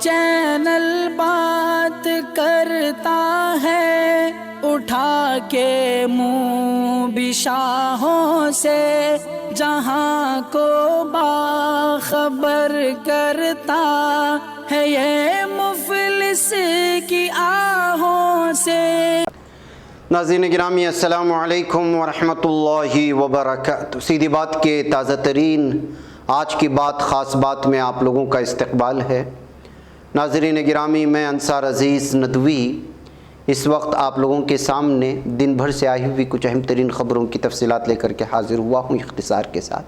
Channel بات کرتا ہے اٹھا کے منہ بشاہوں سے، جہاں کو باخبر کرتا ہے یہ مفلس کی آہوں سے۔ ناظرین گرامی السلام علیکم ورحمۃ اللہ وبرکاتہ۔ سیدھی بات کے تازہ ترین آج کی بات خاص بات میں آپ لوگوں کا استقبال ہے۔ ناظرین گرامی، میں انصار عزیز ندوی اس وقت آپ لوگوں کے سامنے دن بھر سے آئی ہوئی کچھ اہم ترین خبروں کی تفصیلات لے کر کے حاضر ہوا ہوں اختصار کے ساتھ۔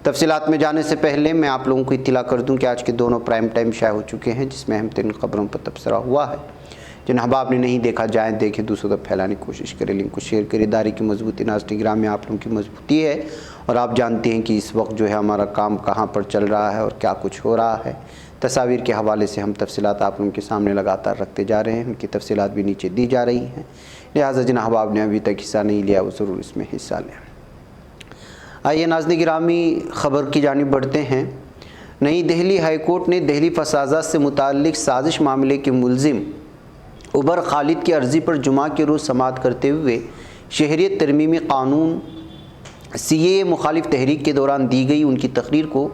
تفصیلات میں جانے سے پہلے میں آپ لوگوں کو اطلاع کر دوں کہ آج کے دونوں پرائم ٹائم شائع ہو چکے ہیں، جس میں اہم ترین خبروں پر تبصرہ ہوا ہے۔ جن احباب نے نہیں دیکھا جائیں دیکھیں، دوسروں تک پھیلانے کی کوشش کریں، لنک کو شیئر کریں۔ ادارے کی مضبوطی ناظرین گرامی میں آپ لوگوں کی مضبوطی ہے، اور آپ جانتے ہیں کہ اس وقت جو ہے ہمارا کام کہاں پر چل رہا ہے اور کیا کچھ ہو رہا ہے۔ تصاویر کے حوالے سے ہم تفصیلات آپ لوگوں کے سامنے لگاتار رکھتے جا رہے ہیں، ان کی تفصیلات بھی نیچے دی جا رہی ہیں، لہٰذا جن احباب نے ابھی تک حصہ نہیں لیا وہ ضرور اس میں حصہ لیں۔ آئیے ناظرین گرامی خبر کی جانب بڑھتے ہیں۔ نئی دہلی ہائی کورٹ نے دہلی فسادات سے متعلق سازش معاملے کے ملزم عمر خالد کی عرضی پر جمعہ کے روز سماعت کرتے ہوئے شہریت ترمیمی قانون CAA مخالف تحریک کے دوران دی گئی ان کی تقریر کو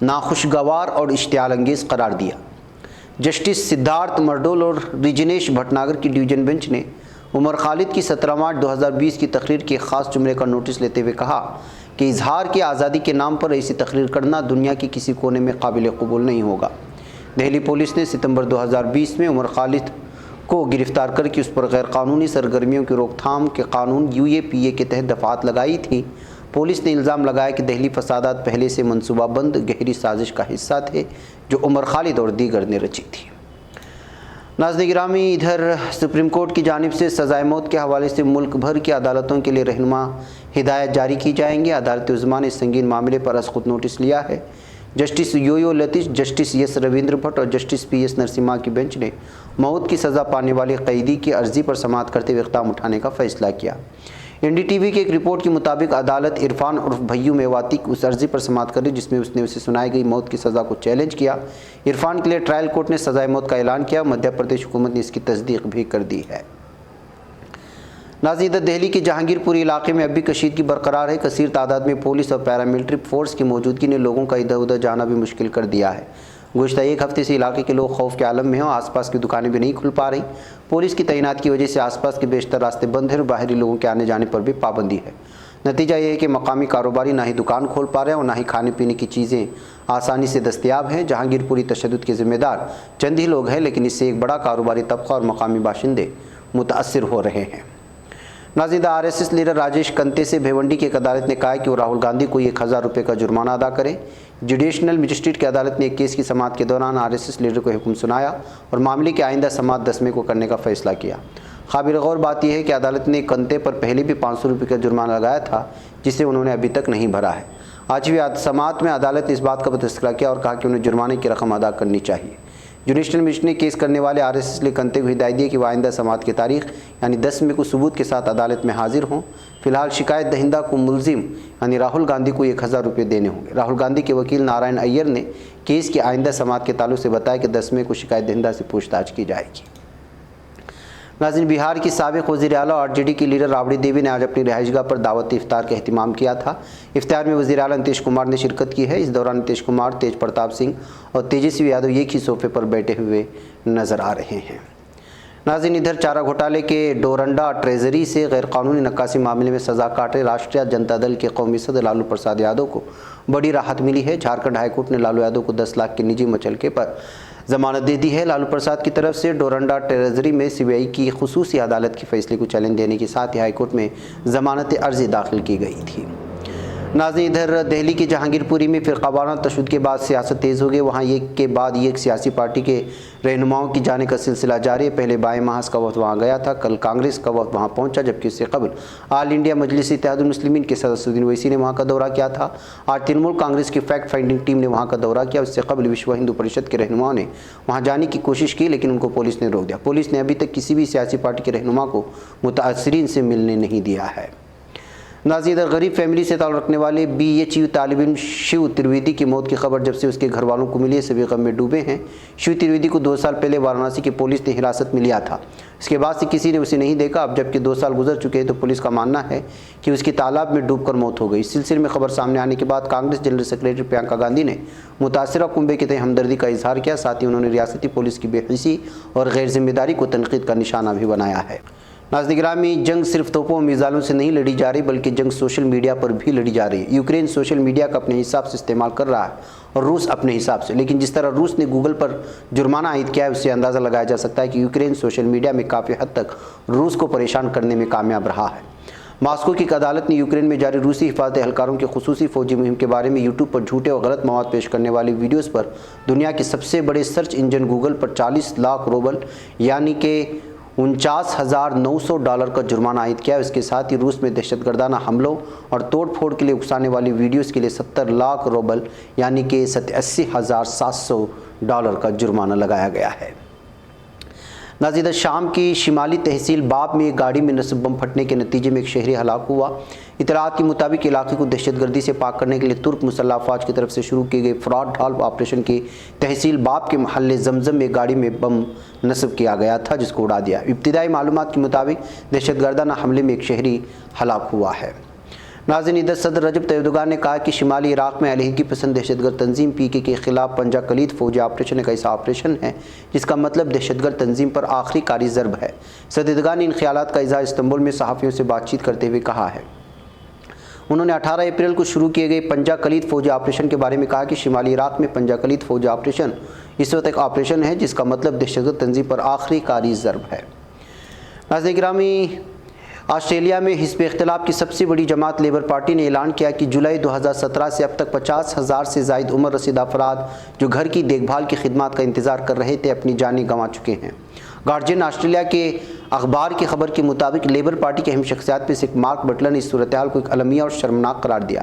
ناخوشگوار اور اشتعال انگیز قرار دیا۔ جسٹس سدھارتھ مرڈول اور رجنیش بھٹناگر کی ڈویژن بینچ نے عمر خالد کی 17 مارچ 2020 کی تقریر کے خاص جملے کا نوٹس لیتے ہوئے کہا کہ اظہار کی آزادی کے نام پر ایسی تقریر کرنا دنیا کے کسی کونے میں قابل قبول نہیں ہوگا۔ دہلی پولیس نے ستمبر 2020 میں عمر خالد کو گرفتار کر کے اس پر غیر قانونی سرگرمیوں کی روک تھام کے قانون UAPA کے تحت دفعات لگائی تھی۔ پولیس نے الزام لگایا کہ دہلی فسادات پہلے سے منصوبہ بند گہری سازش کا حصہ تھے جو عمر خالد اور دیگر نے رچی تھی۔ ناظرین گرامی، ادھر سپریم کورٹ کی جانب سے سزائے موت کے حوالے سے ملک بھر کی عدالتوں کے لیے رہنما ہدایت جاری کی جائیں گی۔ عدالت عظمیٰ نے اس سنگین معاملے پر از خود نوٹس لیا ہے۔ جسٹس یو لتیش، جسٹس یس رویندر بھٹ اور جسٹس PS نرسمہا کی بینچ نے موت کی سزا پانے والے قیدی کی عرضی پر سماعت کرتے ہوئے اقدام اٹھانے کا فیصلہ کیا۔ NDTV کی ایک رپورٹ کی مطابق عدالت عرفان عرف بھیو میواتی کی اس عرضی پر سماعت کری جس میں اس نے اسے سنائی گئی موت کی سزا کو چیلنج کیا۔ عرفان کے لیے ٹرائل کورٹ نے سزائے موت کا اعلان کیا۔ مدھیہ پردیش حکومت نے اس کی تصدیق بھی کر دی ہے۔ ناظرین، دہلی کے جہانگیر پوری علاقے میں اب بھی کشیدگی برقرار ہے۔ کثیر تعداد میں پولیس اور پیراملٹری فورس کی موجودگی نے لوگوں کا ادھر ادھر جانا بھی مشکل کر دیا ہے۔ گزشتہ ایک ہفتے سے علاقے کے لوگ خوف کے عالم میں ہیں اور آس پاس کی دکانیں بھی نہیں کھل پا رہی۔ پولیس کی تعینات کی وجہ سے آس پاس کے بیشتر راستے بند ہیں اور باہری لوگوں کے آنے جانے پر بھی پابندی ہے۔ نتیجہ یہ ہے کہ مقامی کاروباری نہ ہی دکان کھول پا رہے ہیں اور نہ ہی کھانے پینے کی چیزیں آسانی سے دستیاب ہیں۔ جہانگیر پوری تشدد کے ذمہ دار چند ہی لوگ ہیں، لیکن اس سے ایک بڑا کاروباری طبقہ اور مقامی باشندے متاثر ہو رہے ہیں۔ ناظرین، RSS لیڈر راجیش کنتے سے بھیونڈی کی ایک عدالت نے کہا کہ وہ راہل گاندھی کو 1000 روپے کا جرمانہ ادا کرے۔ جوڈیشنل مجسٹریٹ کی عدالت نے ایک کیس کی سماعت کے دوران RSS لیڈر کو حکم سنایا اور معاملے کی آئندہ سماعت 10 مئی کو کرنے کا فیصلہ کیا۔ قابل غور بات یہ ہے کہ عدالت نے کنتے پر پہلے بھی 500 روپے کا جرمانہ لگایا تھا جسے انہوں نے ابھی تک نہیں بھرا ہے۔ آج بھی سماعت میں عدالت نے اس بات کا تذکرہ کیا اور کہا کہ انہیں جرمانے کی رقم ادا کرنی چاہیے۔ جوڈیشنل مجسٹریٹ نے کیس کرنے والے RSS لیڈر کنتے کو ہدایت دی کہ وہ آئندہ سماعت کی تاریخ یعنی 10 مئی کو ثبوت کے ساتھ عدالت میں حاضر ہوں۔ فی الحال شکایت دہندہ کو ملزم یعنی راہل گاندھی کو 1000 روپے دینے ہوں گے۔ راہل گاندھی کے وکیل نارائن ایئر نے کیس کی آئندہ سماعت کے تعلق سے بتایا کہ 10 مئی کو شکایت دہندہ سے پوچھ تاچھ کی جائے گی۔ ناظرین، بہار کی سابق وزیر اعلیٰ اور RJD کی لیڈر رابڑی دیوی نے آج اپنی رہائش گاہ پر دعوت افطار کا اہتمام کیا تھا۔ افطار میں وزیر اعلیٰ نتیش کمار نے شرکت کی ہے۔ اس دوران نتیش کمار، تیج پرتاپ سنگھ اور تیجسوی یادو ایک ہی صوفے پر بیٹھے ہوئے نظر آ رہے ہیں۔ ناظرین، ادھر چارہ گھوٹالے کے ڈورنڈا ٹریزری سے غیر قانونی نکاسی معاملے میں سزا کاٹے راشٹریہ جنتا دل کے قومی صدر لالو پرساد یادو کو بڑی راحت ملی ہے۔ جھارکھنڈ ہائی کورٹ نے لالو یادو کو 10 لاکھ کے نجی مچلکے پر ضمانت دے دی ہے۔ لالو پرساد کی طرف سے ڈورنڈا ٹریزری میں CBI کی خصوصی عدالت کے فیصلے کو چیلنج دینے کے ساتھ ہی ہائی کورٹ میں ضمانت عرضی داخل کی گئی تھی۔ ناظرین، ادھر دہلی کی جہانگیر پوری میں فرقہ وارانہ تشدد کے بعد سیاست تیز ہو گئی۔ وہاں ایک کے بعد ایک سیاسی پارٹی کے رہنماؤں کی جانے کا سلسلہ جاری ہے۔ پہلے بائیں محاذ کا وفد وہاں گیا تھا، کل کانگریس کا وفد وہاں پہنچا، جبکہ اس سے قبل آل انڈیا مجلس اتحاد المسلمین کے صدر اسدالدین اویسی نے وہاں کا دورہ کیا تھا۔ آج ترنمول کانگریس کی فیکٹ فائنڈنگ ٹیم نے وہاں کا دورہ کیا۔ اس سے قبل وشو ہندو پریشد کے رہنماؤں نے وہاں جانے کی کوشش کی لیکن ان کو پولیس نے روک دیا۔ پولیس نے ابھی تک کسی بھی سیاسی پارٹی کے رہنما کو متاثرین سے ملنے نہیں دیا ہے۔ ناظرین، غریب فیملی سے تعلق رکھنے والے BHU طالب علم شیو ترویدی کی موت کی خبر جب سے اس کے گھر والوں کو ملی ہے سبھی غم میں ڈوبے ہیں۔ شیو ترویدی کو 2 سال پہلے وارانسی کی پولیس نے حراست میں لیا تھا، اس کے بعد سے کسی نے اسے نہیں دیکھا۔ اب جبکہ 2 سال گزر چکے ہیں تو پولیس کا ماننا ہے کہ اس کی تالاب میں ڈوب کر موت ہو گئی۔ اس سلسلے میں خبر سامنے آنے کے بعد کانگریس جنرل سیکریٹری پرینکا گاندھی نے متاثرہ کنبے کے تئیں ہمدردی کا اظہار کیا، ساتھ ہی انہوں نے ریاستی پولیس کی بے حسی اور غیر ذمہ داری کو تنقید کا نشانہ بھی بنایا ہے۔ ناظرین گرامی، جنگ صرف توپوں اور میزائلوں سے نہیں لڑی جا رہی بلکہ جنگ سوشل میڈیا پر بھی لڑی جا رہی ہے۔ یوکرین سوشل میڈیا کا اپنے حساب سے استعمال کر رہا ہے اور روس اپنے حساب سے، لیکن جس طرح روس نے گوگل پر جرمانہ عائد کیا ہے اس سے اندازہ لگایا جا سکتا ہے کہ یوکرین سوشل میڈیا میں کافی حد تک روس کو پریشان کرنے میں کامیاب رہا ہے۔ ماسکو کی ایک عدالت نے یوکرین میں جاری روسی حفاظتی اہلکاروں کی خصوصی فوجی مہم کے بارے میں یوٹیوب پر جھوٹے اور غلط مواد پیش کرنے والی ویڈیوز پر دنیا کے سب سے بڑے سرچ انجن گوگل پر 40 لاکھ روبل یعنی کہ $49,900 کا جرمانہ عائد کیا ہے۔ اس کے ساتھ ہی روس میں دہشت گردانہ حملوں اور توڑ پھوڑ کے لیے اکسانے والی ویڈیوز کے لیے 70 لاکھ روبل یعنی کہ $87,700 کا جرمانہ لگایا گیا ہے۔ ناظرین، شام کی شمالی تحصیل باب میں ایک گاڑی میں نصب بم پھٹنے کے نتیجے میں ایک شہری ہلاک ہوا۔ اطلاعات کے مطابق علاقے کو دہشت گردی سے پاک کرنے کے لیے ترک مسلح افواج کی طرف سے شروع کیے گئے فراڈ ڈھال آپریشن کی تحصیل باب کے محلے زمزم میں ایک گاڑی میں بم نصب کیا گیا تھا جس کو اڑا دیا۔ ابتدائی معلومات کے مطابق دہشت گردانہ حملے میں ایک شہری ہلاک ہوا ہے۔ ناظرین، ادھر صدر رجب طیب ایردوغان نے کہا کہ شمالی عراق میں علیحدگی پسند دہشت گرد تنظیم PKK کے خلاف پنجہ کلید فوجی آپریشن ایک ایسا آپریشن ہے جس کا مطلب دہشت گرد تنظیم پر آخری کاری ضرب ہے۔ صدر ایردوغان نے ان خیالات کا اظہار استنبول میں صحافیوں سے بات چیت کرتے ہوئے کہا ہے۔ انہوں نے 18 اپریل کو شروع کیے گئے پنجہ کلید فوجی آپریشن کے بارے میں کہا کہ شمالی عراق میں پنجہ کلید فوجی آپریشن اس وقت ایک آپریشن ہے جس کا مطلب دہشت گرد تنظیم پر آخری کاری ضرب ہے۔ ناظرین گرامی، آسٹریلیا میں حزب اختلاف کی سب سے بڑی جماعت لیبر پارٹی نے اعلان کیا کہ جولائی 2017 سے اب تک 50,000 سے زائد عمر رسیدہ افراد جو گھر کی دیکھ بھال کی خدمات کا انتظار کر رہے تھے اپنی جانیں گنوا چکے ہیں۔ گارجین آسٹریلیا کے اخبار کی خبر کے مطابق لیبر پارٹی کے اہم شخصیات میں سے ایک مارک بٹلر نے اس صورتحال کو ایک المیہ اور شرمناک قرار دیا۔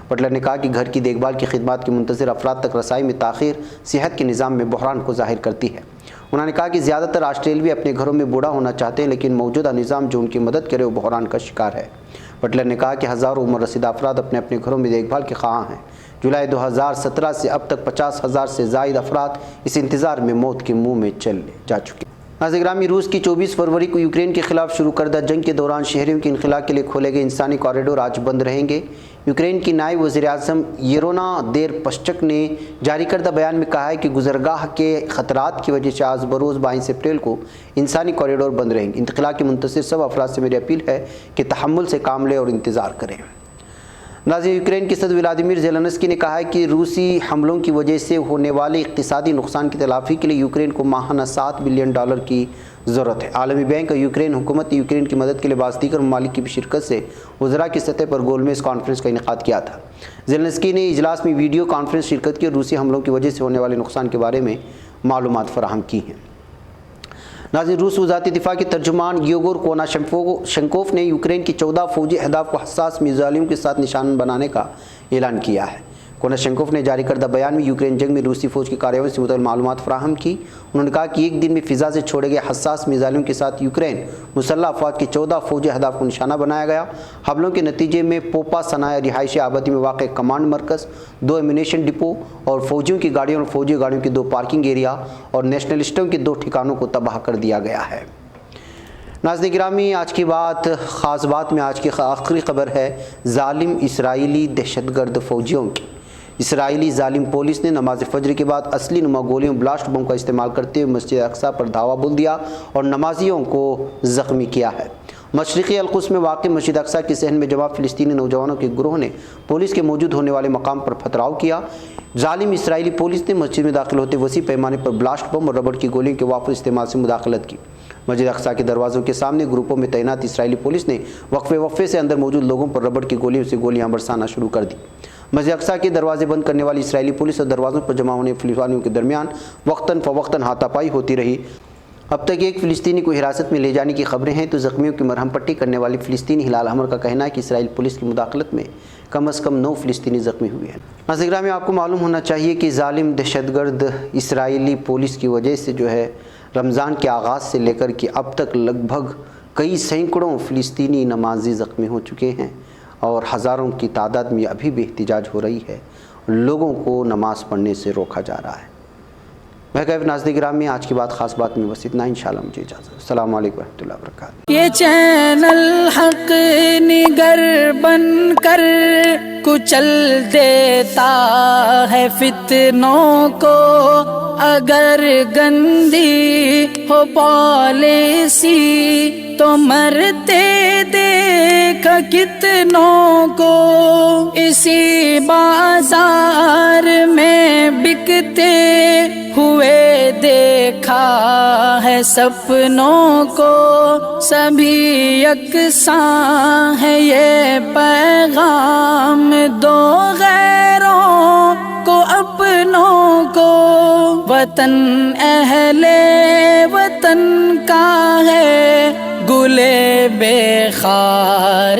بٹلر نے کہا کہ گھر کی دیکھ بھال کی خدمات کے منتظر افراد تک رسائی میں تاخیر صحت کے نظام میں بحران کو ظاہر کرتی ہے۔ انہوں نے کہا کہ زیادہ تر آسٹریلوی اپنے گھروں میں بوڑھا ہونا چاہتے ہیں لیکن موجودہ نظام جو ان کی مدد کرے وہ بحران کا شکار ہے۔ بٹلر نے کہا کہ ہزاروں عمر رسیدہ افراد اپنے اپنے گھروں میں دیکھ بھال کے خواہاں ہیں۔ جولائی 2017 سے اب تک 50,000 سے زائد افراد اس انتظار میں موت کے منہ میں چلے جا چکے ہیں۔ ناظرین گرامی، روس کی 24 فروری کو یوکرین کے خلاف شروع کردہ جنگ کے دوران شہریوں کے انخلاء کے لیے کھولے گئے انسانی کوریڈور آج بند رہیں گے۔ یوکرین کی نائب وزیر اعظم یرونا دیر پشچک نے جاری کردہ بیان میں کہا ہے کہ گزرگاہ کے خطرات کی وجہ سے آج بروز 22 اپریل کو انسانی کوریڈور بند رہیں گے۔ انخلاء کے منتظر سب افراد سے میری اپیل ہے کہ تحمل سے کام لیں اور انتظار کریں۔ ناظرین، یوکرین کے صدر ولادیمیر زیلنسکی نے کہا ہے کہ روسی حملوں کی وجہ سے ہونے والے اقتصادی نقصان کی تلافی کے لیے یوکرین کو ماہانہ $7 بلین کی ضرورت ہے۔ عالمی بینک اور یوکرین حکومت نے یوکرین کی مدد کے لیے بعض دیگر ممالک کی بھی شرکت سے وزراء کی سطح پر گول میز کانفرنس کا انعقاد کیا تھا۔ زیلنسکی نے اجلاس میں ویڈیو کانفرنس شرکت کی اور روسی حملوں کی وجہ سے ہونے والے نقصان کے بارے میں معلومات فراہم کی ہیں۔ ناظرین، روس وزارت دفاع کے ترجمان یگور کوناشنکوف نے یوکرین کی 14 فوجی اہداف کو حساس میزائلوں کے ساتھ نشان بنانے کا اعلان کیا ہے۔ کوناشنکوف نے جاری کردہ بیان میں یوکرین جنگ میں روسی فوج کی کارروائیوں سے متعلق معلومات فراہم کی۔ انہوں نے کہا کہ ایک دن میں فضا سے چھوڑے گئے حساس میزائلوں کے ساتھ یوکرین مسلح افواج کے 14 فوجی اہداف کو نشانہ بنایا گیا۔ حملوں کے نتیجے میں پوپا صنایع رہائشی آبادی میں واقع کمانڈ مرکز، 2 ایمونیشن ڈپو اور فوجیوں کی گاڑیوں اور فوجی گاڑیوں کے 2 پارکنگ ایریا اور نیشنلسٹوں کے 2 ٹھکانوں کو تباہ کر دیا گیا ہے۔ ناظرین گرامی، آج کی بات خاص بات میں آج کی آخری خبر ہے ظالم اسرائیلی دہشت گرد فوجیوں کی۔ اسرائیلی ظالم پولیس نے نماز فجر کے بعد اصلی نما گولیوں بلاسٹ بم کا استعمال کرتے ہوئے مسجد اقصی پر دھاوا بول دیا اور نمازیوں کو زخمی کیا ہے۔ مشرقی القدس میں واقع مسجد اقصی کے صحن میں جمع فلسطینی نوجوانوں کے گروہ نے پولیس کے موجود ہونے والے مقام پر پتھراؤ کیا۔ ظالم اسرائیلی پولیس نے مسجد میں داخل ہوتے وسیع پیمانے پر بلاسٹ بم اور ربڑ کی گولیوں کے وافر استعمال سے مداخلت کی۔ مسجد اقصی کے دروازوں کے سامنے گروپوں میں تعینات اسرائیلی پولیس نے وقفے سے اندر موجود لوگوں پر ربڑ کی گولیوں سے گولیاں برسانا شروع کر دی۔ مسجد اقصی کے دروازے بند کرنے والی اسرائیلی پولیس اور دروازوں پر جمع ہونے فلسطینیوں کے درمیان وقتاً فوقتاً ہاتھا پائی ہوتی رہی۔ اب تک ایک فلسطینی کو حراست میں لے جانے کی خبریں ہیں تو زخمیوں کی مرہم پٹی کرنے والی فلسطینی ہلال احمر کا کہنا ہے کہ اسرائیل پولیس کی مداخلت میں کم از کم 9 فلسطینی زخمی ہوئے ہیں۔ ناظرین گرامی، آپ کو معلوم ہونا چاہیے کہ ظالم دہشت گرد اسرائیلی پولیس کی وجہ سے جو ہے رمضان کے آغاز سے لے کر کے اب تک لگ بھگ کئی سینکڑوں فلسطینی نمازی زخمی ہو چکے ہیں اور ہزاروں کی تعداد میں ابھی بھی احتجاج ہو رہی ہے، لوگوں کو نماز پڑھنے سے روکا جا رہا ہے۔ محترم ناظرین گرامی، آج کی بات خاص بات میں بس اتنا، انشاءاللہ مجھے اجازت۔ السلام علیکم ورحمۃ اللہ وبرکاتہ۔ یہ چینل حق نگر بن کر کچل دیتا ہے فتنوں کو، اگر گندی ہو پالیسی تو مرتے دیکھ کتنوں کو، اسی بازار میں بکتے ہوئے دیکھا ہے سپنوں کو، سبھی یکساں ہے یہ پیغام دو غیروں کو اپنوں کو، وطن اہل وطن کا ہے گلے بے خار